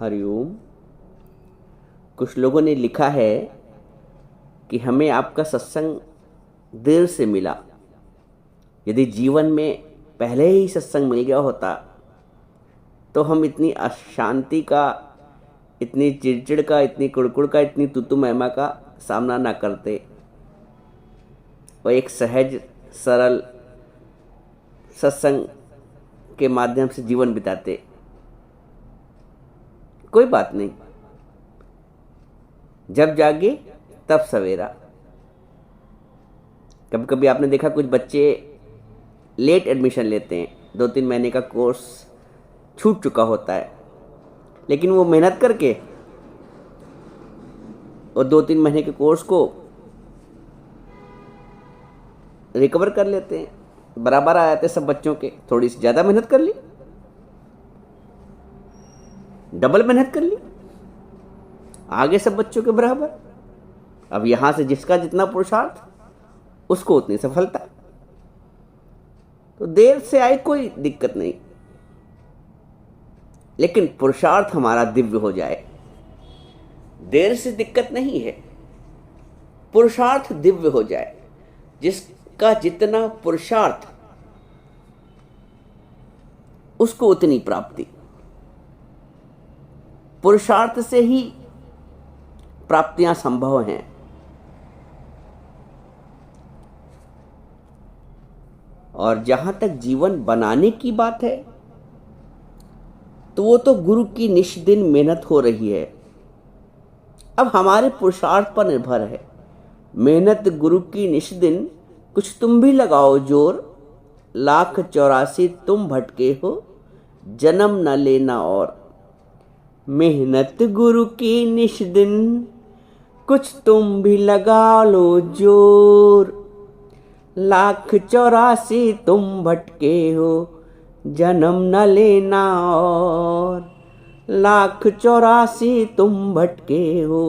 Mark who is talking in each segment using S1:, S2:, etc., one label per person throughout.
S1: हरिओम। कुछ लोगों ने लिखा है कि हमें आपका सत्संग देर से मिला। यदि जीवन में पहले ही सत्संग मिल गया होता तो हम इतनी अशांति का, इतनी चिड़चिड़ का, इतनी कुड़कुड़ का, इतनी तुतु मैमा का सामना ना करते और एक सहज सरल सत्संग के माध्यम से जीवन बिताते। कोई बात नहीं, जब जागे तब सवेरा। कभी कभी आपने देखा कुछ बच्चे लेट एडमिशन लेते हैं, 2-3 महीने का कोर्स छूट चुका होता है, लेकिन वो मेहनत करके और 2-3 महीने के कोर्स को रिकवर कर लेते हैं। बराबर आ जाते सब बच्चों के। थोड़ी सी ज़्यादा मेहनत कर ली, डबल मेहनत कर ली, आगे सब बच्चों के बराबर। अब यहां से जिसका जितना पुरुषार्थ उसको उतनी सफलता। तो देर से आए कोई दिक्कत नहीं, लेकिन पुरुषार्थ हमारा दिव्य हो जाए। देर से दिक्कत नहीं है, पुरुषार्थ दिव्य हो जाए। जिसका जितना पुरुषार्थ उसको उतनी प्राप्ति। पुरुषार्थ से ही प्राप्तियां संभव हैं। और जहां तक जीवन बनाने की बात है तो वो तो गुरु की निष्दिन मेहनत हो रही है। अब हमारे पुरुषार्थ पर निर्भर है। मेहनत गुरु की निष्दिन, कुछ तुम भी लगाओ जोर। 1,84 तुम भटके हो, जन्म न लेना और। मेहनत गुरु की निष्दिन, कुछ तुम भी लगा लो जोर। 1,84 तुम भटके हो, जन्म न लेना और। 1,84 तुम भटके हो,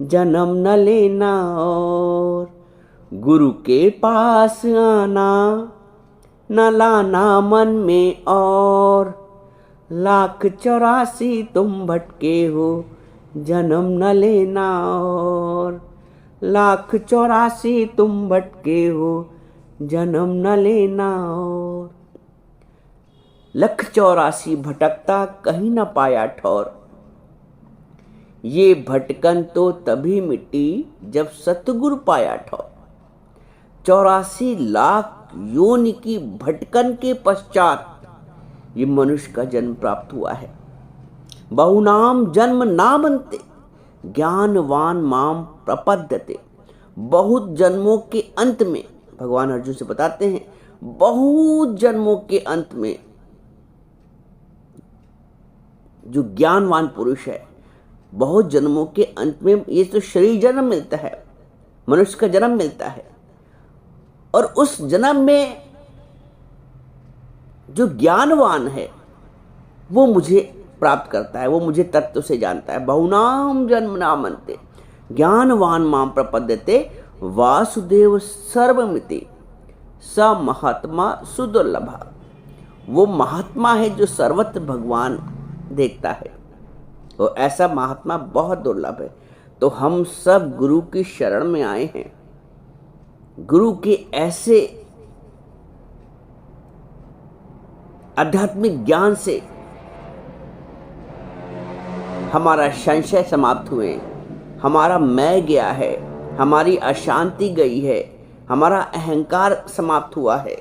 S1: जन्म न लेना और। गुरु के पास आना, न लाना मन में और। 1,84 तुम भटके हो, जन्म न लेना और। 1,84 तुम भटके हो, जन्म न लेना और। 1,84 भटकता कहीं न पाया ठौर। ये भटकन तो तभी मिटी जब सतगुरु पाया ठौर। 84 लाख योनि की भटकन के पश्चात ये मनुष्य का जन्म प्राप्त हुआ है। बहुनाम जन्म ना बनते, ज्ञानवान माम प्रपद्यते। बहुत जन्मों के अंत में, भगवान अर्जुन से बताते हैं, बहुत जन्मों के अंत में जो ज्ञानवान पुरुष है, बहुत जन्मों के अंत में ये तो शरीर जन्म मिलता है, मनुष्य का जन्म मिलता है। और उस जन्म में जो ज्ञानवान है वो मुझे प्राप्त करता है, वो मुझे तत्व से जानता है। बहुनाम जन्म ना मनते, ज्ञानवान माम प्रपद्यते। वासुदेव सर्वमिति, स महात्मा सुदुर्लभा। वो महात्मा है जो सर्वत्र भगवान देखता है, और ऐसा महात्मा बहुत दुर्लभ है। तो हम सब गुरु की शरण में आए हैं। गुरु के ऐसे आध्यात्मिक ज्ञान से हमारा संशय समाप्त हुए, हमारा मैं गया है, हमारी अशांति गई है, हमारा अहंकार समाप्त हुआ है।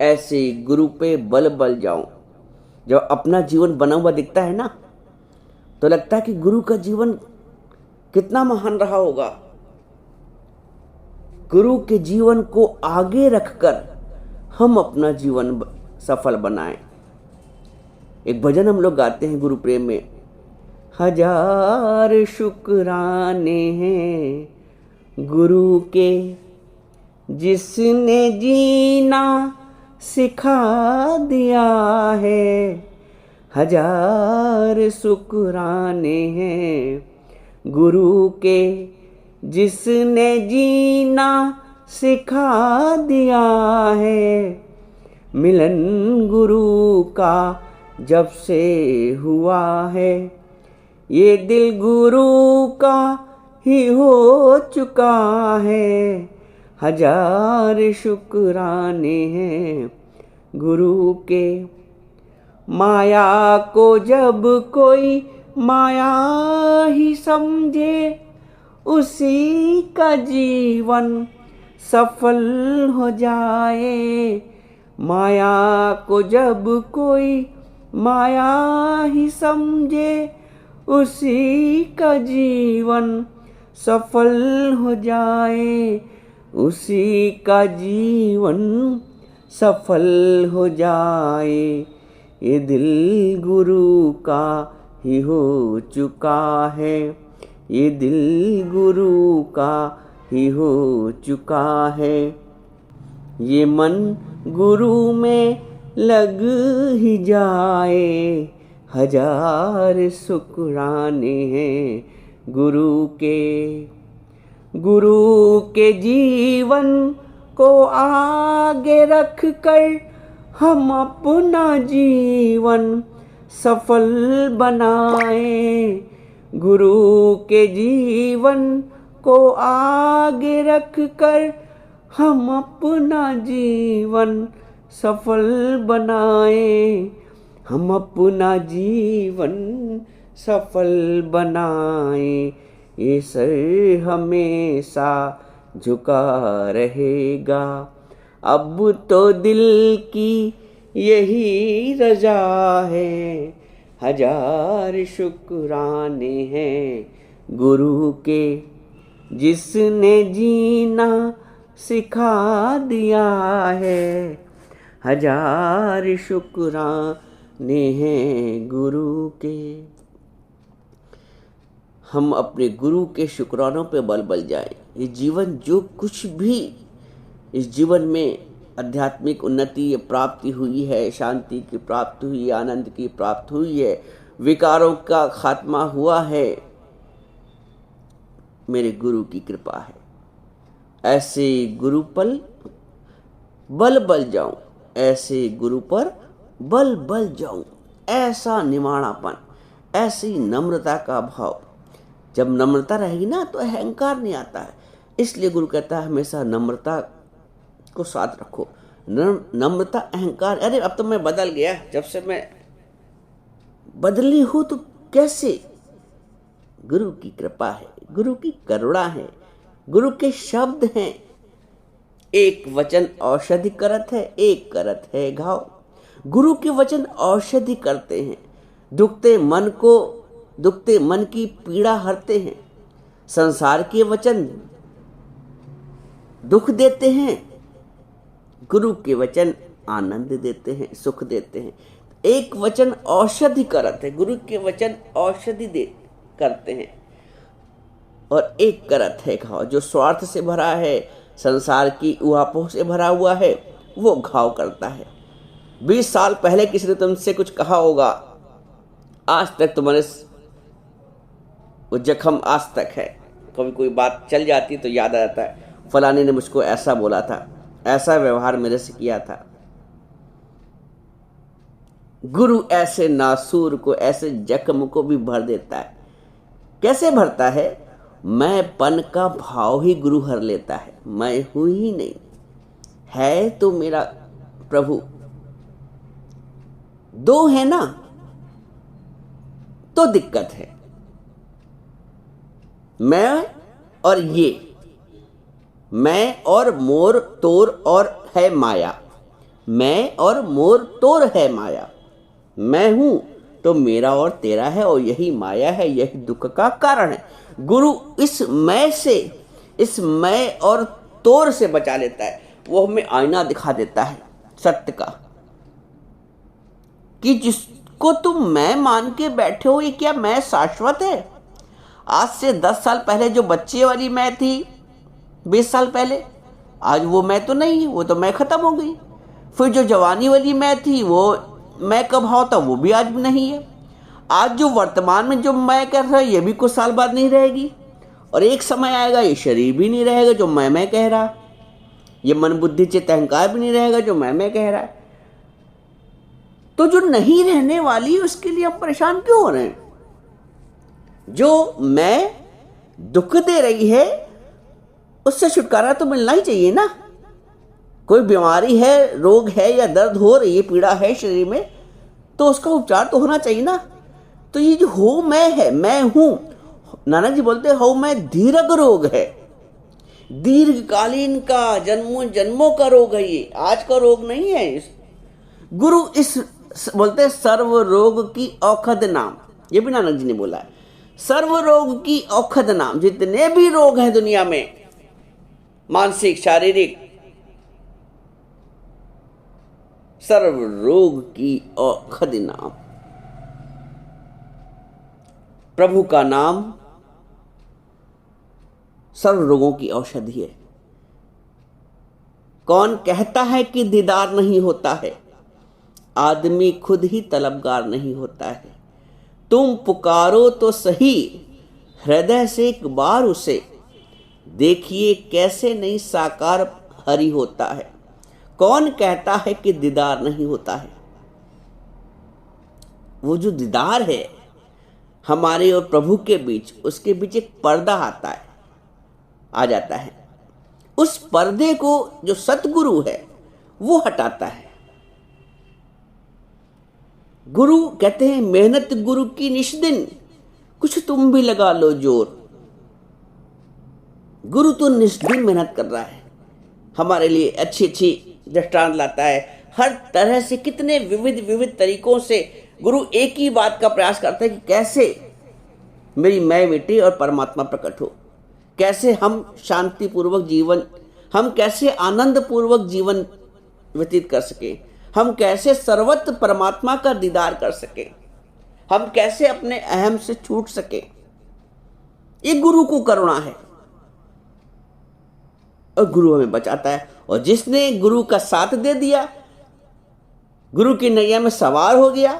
S1: ऐसे गुरु पे बल बल जाऊं। जब अपना जीवन बना हुआ दिखता है ना, तो लगता है कि गुरु का जीवन कितना महान रहा होगा। गुरु के जीवन को आगे रखकर हम अपना जीवन सफल बनाएं। एक भजन हम लोग गाते हैं गुरु प्रेम में, 1000 शुक्राने हैं गुरु के, जिसने जीना सिखा दिया है। 1000 शुक्राने हैं गुरु के, जिसने जीना सिखा दिया है। मिलन गुरु का जब से हुआ है, ये दिल गुरु का ही हो चुका है। हजार शुक्राने हैं गुरु के। माया को जब कोई माया ही समझे, उसी का जीवन सफल हो जाए। माया को जब कोई माया ही समझे, उसी का जीवन सफल हो जाए। उसी का जीवन सफल हो जाए। ये दिल गुरु का ही हो चुका है। ये दिल गुरु का ही हो चुका है। ये मन गुरु में लग ही जाए। हजार शुक्राने हैं गुरु के। गुरु के जीवन को आगे रख कर हम अपना जीवन सफल बनाए। गुरु के जीवन को आगे रख कर हम अपना जीवन सफल बनाए। हम अपना जीवन सफल बनाए। ये सर हमेशा झुका रहेगा। अब तो दिल की यही रजा है। हजार शुक्राने हैं गुरु के, जिसने जीना सिखा दिया है। हजार शुक्राने हैं गुरु के। हम अपने गुरु के शुक्रानों पे बल बल जाएं। ये जीवन जो कुछ भी इस जीवन में आध्यात्मिक उन्नति प्राप्ति हुई है, शांति की प्राप्ति हुई है, आनंद की प्राप्ति हुई है, विकारों का खात्मा हुआ है, मेरे गुरु की कृपा है। ऐसे गुरु पर बल बल जाऊं, ऐसे गुरु पर बल बल जाऊं। ऐसा निमाणापन, ऐसी नम्रता का भाव। जब नम्रता रहेगी ना तो अहंकार नहीं आता है। इसलिए गुरु कहता है हमेशा नम्रता को साथ रखो। नम्रता अहंकार, अरे अब तो मैं बदल गया, जब से मैं बदली हूं तो कैसे? गुरु की कृपा है, गुरु की करुणा है, गुरु के शब्द हैं। एक वचन औषधि करत है, एक करत है घाव। गुरु के वचन औषधि करते हैं, दुखते मन की पीड़ा हरते हैं। संसार के वचन दुख देते हैं, गुरु के वचन आनंद देते हैं, सुख देते हैं। एक वचन औषधि करत है, गुरु के वचन औषधि करते हैं। और एक करत है घाव, जो स्वार्थ से भरा है, संसार की उहापोह से भरा हुआ है, वो घाव करता है। 20 साल पहले किसी ने तुमसे कुछ कहा होगा, आज तक तुम्हारे वो जख्म आज तक है। कभी कोई बात चल जाती तो याद आ जाता है, फलाने ने मुझको ऐसा बोला था, ऐसा व्यवहार मेरे से किया था। गुरु ऐसे नासूर को, ऐसे जख्म को भी भर देता है। कैसे भरता है? मैं पन का भाव ही गुरु हर लेता है। मैं हूं ही नहीं, है तो मेरा प्रभु। दो है ना तो दिक्कत है। मैं और ये, मैं और मोर तोर और है माया। मैं और मोर तोर है माया। मैं हूं तो मेरा और तेरा है, और यही माया है, यही दुख का कारण है। गुरु इस मैं से, इस मैं और तोर से बचा लेता है। वो हमें आईना दिखा देता है सत्य का, कि जिसको तुम मैं मान के बैठे हो, ये क्या मैं शाश्वत है? आज से 10 साल पहले जो बच्चे वाली मैं थी, 20 साल पहले, आज वो मैं तो नहीं है, वो तो मैं खत्म हो गई। फिर जो जवानी वाली मैं थी, वो मैं का भाव था, वो भी आज भी नहीं है। आज जो वर्तमान में जो मैं कर रहा है, ये भी कुछ साल बाद नहीं रहेगी। और एक समय आएगा ये शरीर भी नहीं रहेगा जो मैं कह रहा, ये मन बुद्धि चित्त अहंकार भी नहीं रहेगा जो मैं कह रहा है। तो जो नहीं रहने वाली उसके लिए हम परेशान क्यों हो रहे हैं? जो मैं दुख दे रही है उससे छुटकारा तो मिलना ही चाहिए ना। कोई बीमारी है, रोग है या दर्द हो रही है, पीड़ा है शरीर में, तो उसका उपचार तो होना चाहिए ना। तो ये जो हो मैं है, मैं हूं, नानक जी बोलते हो मैं दीर्घ रोग है, दीर्घकालीन का, जन्मों जन्मों का रोग है, ये आज का रोग नहीं है। गुरु इस बोलते सर्व रोग की औषध नाम, ये भी नानक जी ने बोला है, सर्व रोग की औषध नाम। जितने भी रोग हैं दुनिया में, मानसिक शारीरिक, सर्व रोग की औषध नाम, प्रभु का नाम सर्व रोगों की औषधि है। कौन कहता है कि दीदार नहीं होता है? आदमी खुद ही तलबगार नहीं होता है। तुम पुकारो तो सही हृदय से एक बार उसे, देखिए कैसे नहीं साकार हरि होता है। कौन कहता है कि दीदार नहीं होता है? वो जो दीदार है हमारे और प्रभु के बीच, उसके बीच एक पर्दा आता है, आ जाता है। उस पर्दे को जो सतगुरु है वो हटाता है। गुरु कहते हैं मेहनत गुरु की निष्दिन, कुछ तुम भी लगा लो जोर। गुरु तो निष्दिन मेहनत कर रहा है, हमारे लिए अच्छी अच्छी दृष्टांत लाता है। हर तरह से कितने विविध विविध तरीकों से गुरु एक ही बात का प्रयास करता है कि कैसे मेरी मैं मिटे और परमात्मा प्रकट हो, कैसे हम शांतिपूर्वक जीवन, हम कैसे आनंद पूर्वक जीवन व्यतीत कर सके, हम कैसे सर्वत्र परमात्मा का दीदार कर सके, हम कैसे अपने अहम से छूट सके। ये गुरु को करुणा है और गुरु हमें बचाता है। और जिसने गुरु का साथ दे दिया, गुरु की नैया में सवार हो गया,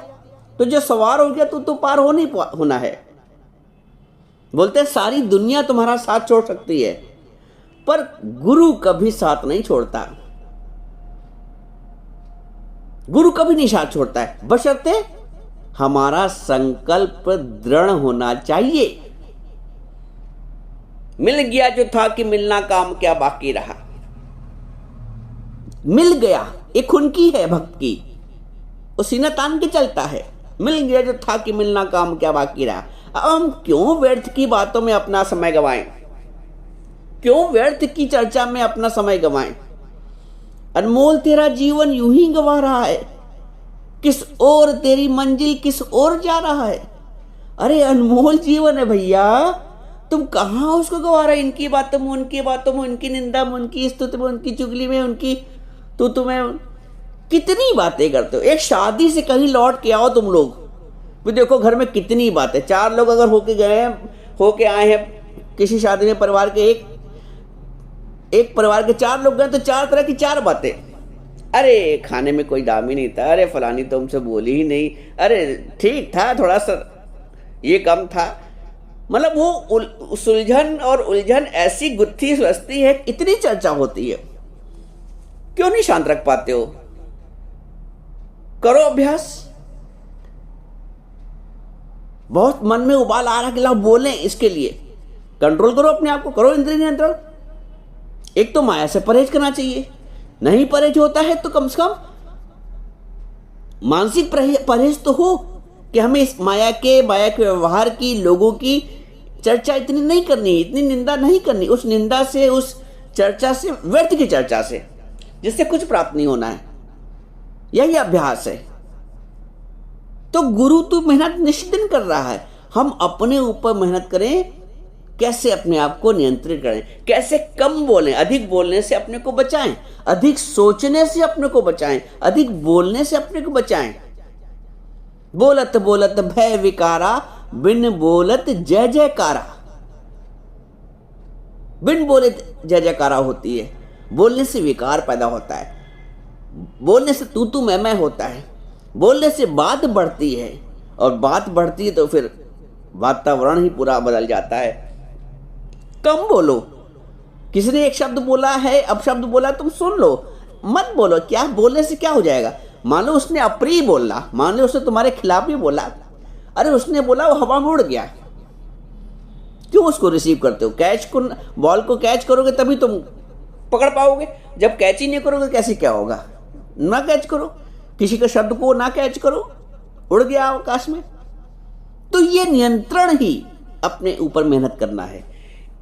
S1: तो जो सवार हो गया तो पार हो नहीं होना है। बोलते हैं सारी दुनिया तुम्हारा साथ छोड़ सकती है, पर गुरु कभी साथ नहीं छोड़ता। गुरु कभी नहीं साथ छोड़ता है, बशर्ते हमारा संकल्प दृढ़ होना चाहिए। मिल गया जो था कि मिलना काम क्या बाकी रहा। मिल गया, एक उनकी है भक्त की, वो सीना तान के चलता है। मिल गया जो था कि मिलना काम क्या बाकी रहा। अब हम क्यों व्यर्थ की बातों में अपना समय गवाएं, क्यों व्यर्थ की चर्चा में अपना समय गवाएं। अनमोल तेरा जीवन यूं ही गवा रहा है, किस ओर तेरी मंजिल किस ओर जा रहा है। अरे अनमोल जीवन है भैया, तुम कहां उसको गवा रहे? इनकी बातों में, उनकी बातों में, उनकी निंदा में, उनकी स्तुति में, उनकी चुगली में, उनकी तो तुम्हें कितनी बातें करते हो। एक शादी से कहीं लौट के आओ तुम लोग, भी देखो घर में कितनी बातें। चार लोग अगर होके आए हैं किसी शादी में, परिवार के एक परिवार के चार लोग गए तो चार तरह की चार बातें। अरे खाने में कोई दाम ही नहीं था, अरे फलानी तो हमसे बोली ही नहीं, अरे ठीक था थोड़ा सा ये कम था। मतलब वो सुलझन और उलझन ऐसी गुत्थी सुलझती है, इतनी चर्चा होती है। क्यों नहीं शांत रख पाते हो? करो अभ्यास। बहुत मन में उबाल आ रहा कि लाओ बोलें, इसके लिए कंट्रोल करो अपने आप को, करो इंद्रिय नियंत्रण। एक तो माया से परहेज करना चाहिए, नहीं परहेज होता है तो कम से कम मानसिक परहेज तो हो कि हमें इस माया के व्यवहार की, लोगों की चर्चा इतनी नहीं करनी, इतनी निंदा नहीं करनी। उस निंदा से, उस चर्चा से, व्यर्थ की चर्चा से, जिससे कुछ प्राप्त नहीं होना है। यही अभ्यास है। तो गुरु तो मेहनत निश्चित कर रहा है, हम अपने ऊपर मेहनत करें। कैसे अपने आप को नियंत्रित करें, कैसे कम बोलें, अधिक बोलने से अपने को बचाएं, अधिक सोचने से अपने को बचाएं, अधिक बोलने से अपने को बचाएं। बोलत बोलत भय विकारा, बिन बोलत जय जयकारा। बिन बोले जय जयकारा होती है, बोलने से विकार पैदा होता है, बोलने से तू मैं होता है, बोलने से बात बढ़ती है, और बात बढ़ती है तो फिर वातावरण ही पूरा बदल जाता है। कम बोलो। किसी ने एक शब्द बोला है, अब शब्द बोला तुम सुन लो, मत बोलो। क्या बोलने से क्या हो जाएगा? मान लो उसने अप्रिय बोला, मान लो उसने तुम्हारे खिलाफ ही बोला, अरे उसने बोला वो हवा में उड़ गया, क्यों उसको रिसीव करते हो? कैच को, बॉल को कैच करोगे तभी तुम पकड़ पाओगे, जब कैच ही नहीं करोगे कैसे क्या होगा? ना कैच करो, किसी के शब्द को ना कैच करो, उड़ गया आकाश में। तो ये नियंत्रण ही अपने ऊपर मेहनत करना है,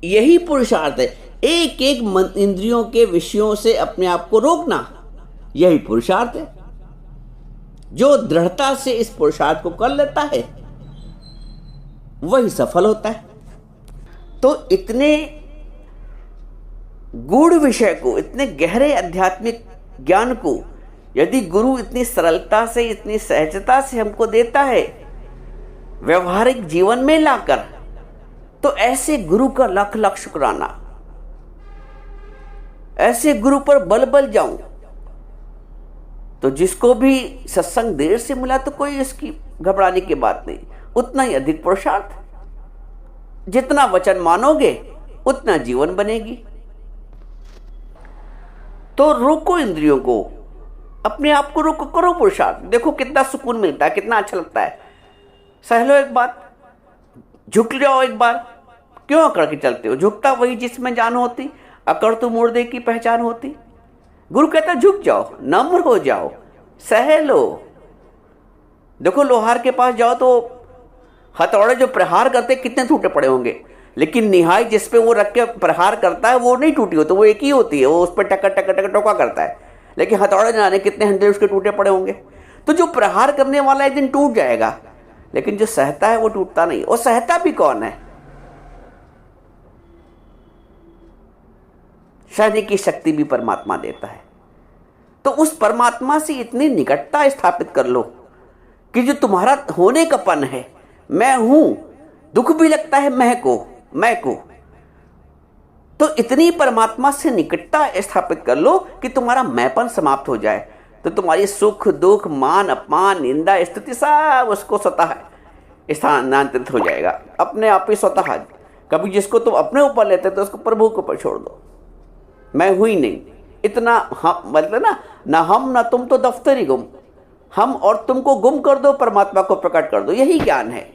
S1: यही पुरुषार्थ है। एक एक मन इंद्रियों के विषयों से अपने आप को रोकना, यही पुरुषार्थ है। जो दृढ़ता से इस पुरुषार्थ को कर लेता है वही सफल होता है। तो इतने गूढ़ विषय को, इतने गहरे आध्यात्मिक ज्ञान को यदि गुरु इतनी सरलता से, इतनी सहजता से हमको देता है व्यवहारिक जीवन में लाकर, तो ऐसे गुरु का लाख लाख शुक्राना। ऐसे गुरु पर बल बल जाऊं। तो जिसको भी सत्संग देर से मिला तो कोई इसकी घबराने की बात नहीं, उतना ही अधिक पुरुषार्थ। जितना वचन मानोगे उतना जीवन बनेगी। तो रोको इंद्रियों को, अपने आप को रोको, करो पुरुषार्थ। देखो कितना सुकून मिलता है, कितना अच्छा लगता है। सह लो एक बात, झुक जाओ एक बार। क्यों अकड़ के चलते हो? झुकता वही जिसमें जान होती, अकड़ तो मुर्दे की पहचान होती। गुरु कहता झुक जाओ, नम्र हो जाओ, सह लो। देखो लोहार के पास जाओ तो हथौड़े जो प्रहार करते कितने टूटे पड़े होंगे, लेकिन निहाई जिस पे वो रख के प्रहार करता है वो नहीं टूटी होती, वो एक ही होती है, वो उस पर टक्कर टक्कर टक्कर टोका करता है। लेकिन हथौड़े जाने कितने हंड्रेड उसके टूटे पड़े होंगे। तो जो प्रहार करने वाला एक दिन टूट जाएगा, लेकिन जो सहता है वो टूटता नहीं। और सहता भी कौन है? सहने की शक्ति भी परमात्मा देता है। तो उस परमात्मा से इतनी निकटता स्थापित कर लो कि जो तुम्हारा होने का पन है, मैं हूं, दुख भी लगता है मैं को, तो इतनी परमात्मा से निकटता स्थापित कर लो कि तुम्हारा मैंपन समाप्त हो जाए। तो तुम्हारी सुख दुख मान अपमान निंदा स्तुति सब उसको स्वतः स्थानांतरित हो जाएगा, अपने आप ही स्वतः। कभी जिसको तुम अपने ऊपर लेते तो उसको प्रभु के ऊपर छोड़ दो। मैं हुई नहीं इतना, हम मतलब ना हम ना तुम तो दफ्तरी गुम, हम और तुमको गुम कर दो, परमात्मा को प्रकट कर दो, यही ज्ञान है।